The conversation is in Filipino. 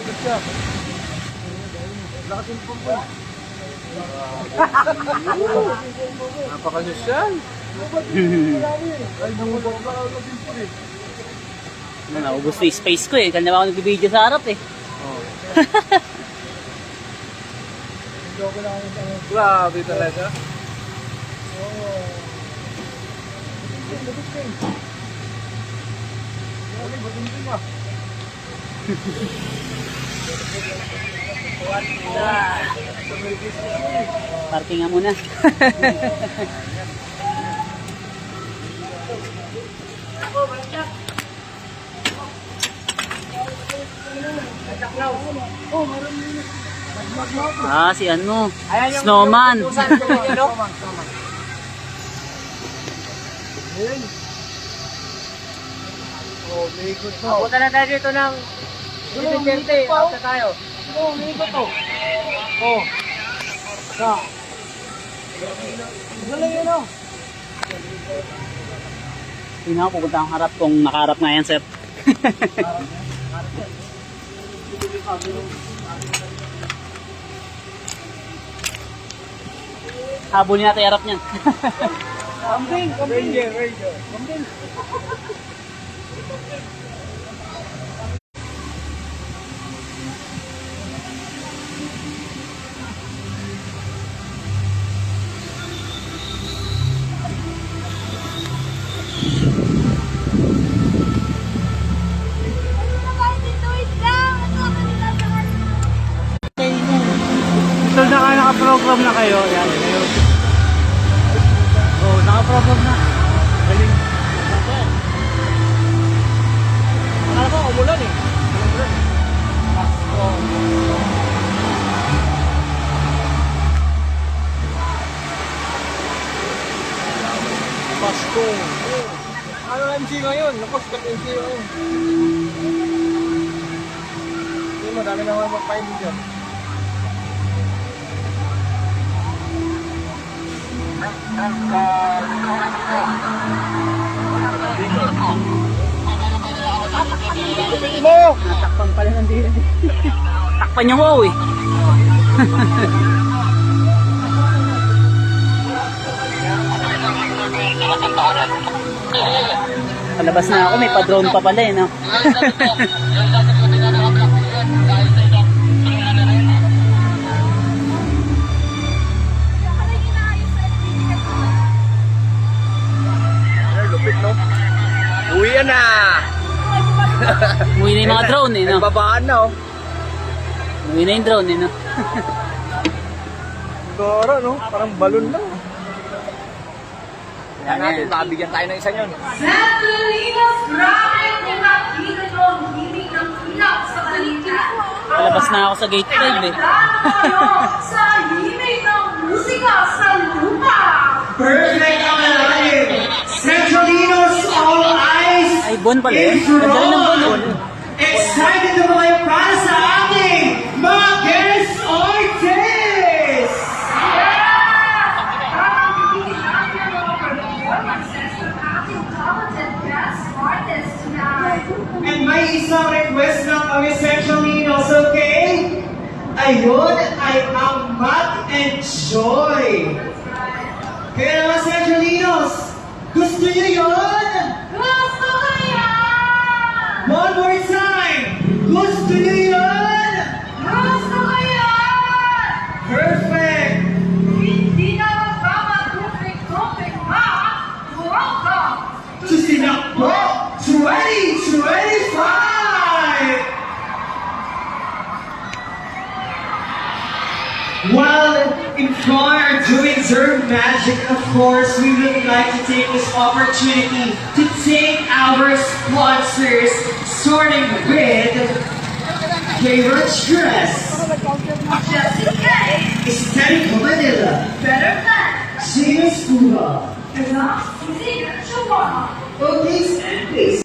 Ikot siya. Lakas yung pumpo. Napakasosyal. Ay, namubot ka lang ng pimpo eh. Naubos na yung space ko eh. Kanya ako nag-video sa harap eh. Grabe talaga. Parking nga muna. Si ano, snowman. Oh, may ikot to. Punta na tayo dito ng Vicente. After tayo. May ikot to. Oh. Sa. Galing yun oh. Hindi na ako pupunta ang harap kung nakaharap nga yan, sir. Habulin natin yung harap niyan. Kambing. Kambing. So naka-program na kayo. Yan. Oh, naka-program na. Galing. Akala ko umulan eh. Pasko. Ano MC ngayon? Naku, sikat MC ngayon. Hindi, madami naman magpain dyan. Mo! Natakpan pala ng dito. Takpan niyo wow eh. Palabas na ako, may pa-drone pa pala eh, no? Lupit, no? Uwian na! Umuwi na yung mga drone eh, no? Nagbabaan na, oh. Umuwi na yung drone eh, no? Goro, no? Parang balon lang. Kaya natin, Ayan. makabigyan tayo ng isa yun. Santolinos, grabe kung nakita nyo ang himig ng ilaw sa balikat. Palabas na ako sa gate 5 eh. Tayo sa himig ng musika sa lupa. Perfect ang alalim! Centralinos, all eyes! Ay, bon pala eh. Ganda rin ng bon, no? Excited na ba kayo para sa ating mga guest artists? Tamang bibigyan natin ang mga performances ng ating talented guest artists tonight. And may isang request ng kami Centralinos, okay? Ayun ay ang Matt and Joy. Kaya naman Centralinos, gusto niyo yun? Gusto ko yan! One more time! Gusto niyo yun? Gusto ko yan! Perfect! Hindi na magpapatupik-tupik ha! Welcome To Sinakbo 2025! While Employ are doing their magic, of course, we would like to take this opportunity to thank our sponsors, starting with K-Rich Dress, just in case. Aesthetic Manila, Better than Gina Skula, enough. Easy, Chihuahua. Oakley's and Place.